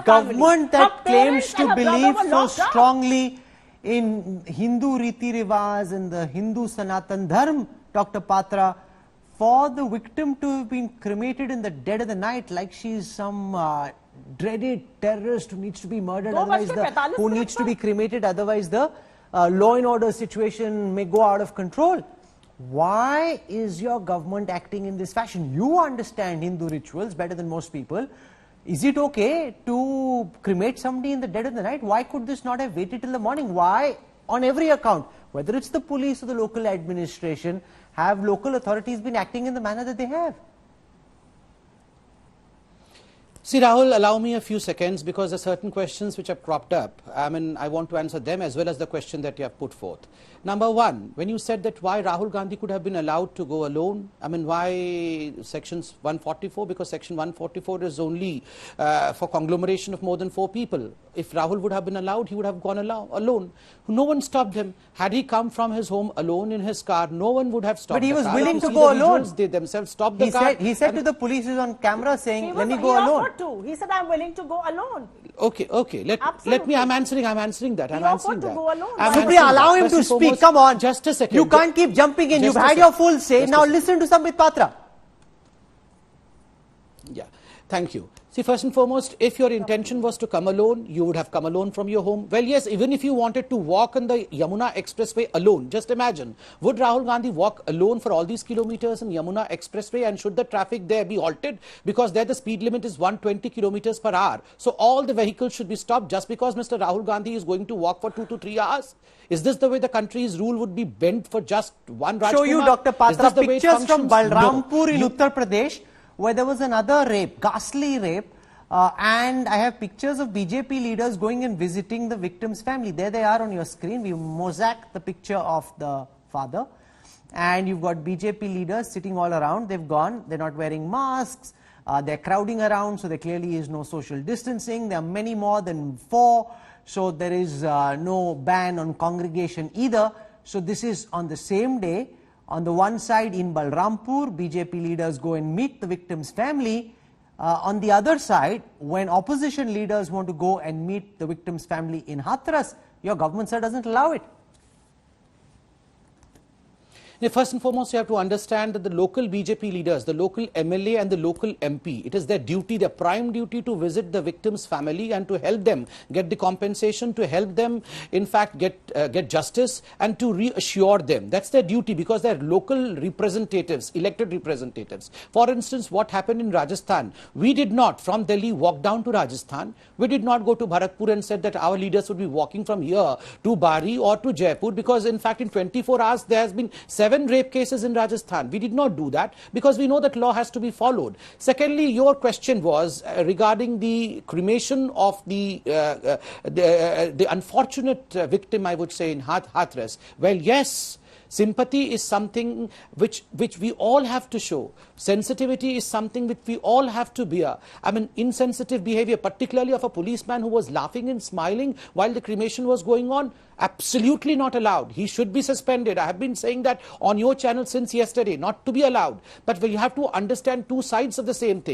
government that claims to believe so strongly in Hindu Riti Rivaj and the Hindu Sanatan Dharma, Dr. Patra, for the victim to have been cremated in the dead of the night like she's some dreaded terrorist who needs to be murdered, who needs to be cremated, otherwise the law and order situation may go out of control. Why is your government acting in this fashion? You understand Hindu rituals better than most people. Is it okay to cremate somebody in the dead of the night? Why could this not have waited till the morning? Why, on every account, whether it's the police or the local administration, have local authorities been acting in the manner that they have? See, Rahul, allow me a few seconds because there are certain questions which have cropped up. I mean, I want to answer them as well as the question that you have put forth. Number one, when you said that why Rahul Gandhi could have been allowed to go alone, I mean, why sections 144? Because section 144 is only for conglomeration of more than 4 people. If Rahul would have been allowed, he would have gone alone. No one stopped him. Had he come from his home alone in his car, no one would have stopped him. But he was willing to go alone. They themselves stopped the car. He said to the police, he's on camera saying, let me go alone. He said, I'm willing to go alone. Okay. Let me, I'm answering that. He offered to go alone. Supriya, allow him to speak. Come on. Just a second. You can't keep jumping in. You've had your full say. Now listen to Sambit Patra. Yeah. Thank you. See, first and foremost, if your intention was to come alone, you would have come alone from your home. Well, yes, even if you wanted to walk on the Yamuna Expressway alone, just imagine, would Rahul Gandhi walk alone for all these kilometers in Yamuna Expressway, and should the traffic there be halted? Because there the speed limit is 120 kilometers per hour. So all the vehicles should be stopped just because Mr. Rahul Gandhi is going to walk for 2 to 3 hours? Is this the way the country's rule would be bent for just one Rajkumar? Show you, Dr. Patra, pictures from Balrampur in Uttar Pradesh, where there was another rape, ghastly rape, and I have pictures of BJP leaders going and visiting the victim's family. There they are on your screen. We mosaic the picture of the father, and you've got BJP leaders sitting all around. They've gone, they're not wearing masks, they're crowding around, so there clearly is no social distancing. There are many more than 4, so there is no ban on congregation either. So this is on the same day. On the one side in Balrampur, BJP leaders go and meet the victim's family. On the other side, when opposition leaders want to go and meet the victim's family in Hathras, your government, sir, doesn't allow it. Now, first and foremost, you have to understand that the local BJP leaders, the local MLA and the local MP, it is their duty, their prime duty to visit the victim's family and to help them get the compensation, to help them, in fact, get justice and to reassure them. That's their duty because they're local representatives, elected representatives. For instance, what happened in Rajasthan? We did not, from Delhi, walk down to Rajasthan. We did not go to Bharatpur and said that our leaders would be walking from here to Bari or to Jaipur because, in fact, in 24 hours, there has been 7 rape cases in Rajasthan. We did not do that because we know that law has to be followed. Secondly, your question was regarding the cremation of the unfortunate victim, I would say, in Hathras. Well, yes, sympathy is something which we all have to show. Sensitivity is something which we all have to bear. I mean, insensitive behavior, particularly of a policeman who was laughing and smiling while the cremation was going on, absolutely not allowed. He should be suspended. I have been saying that on your channel since yesterday, not to be allowed. But you have to understand 2 sides of the same thing.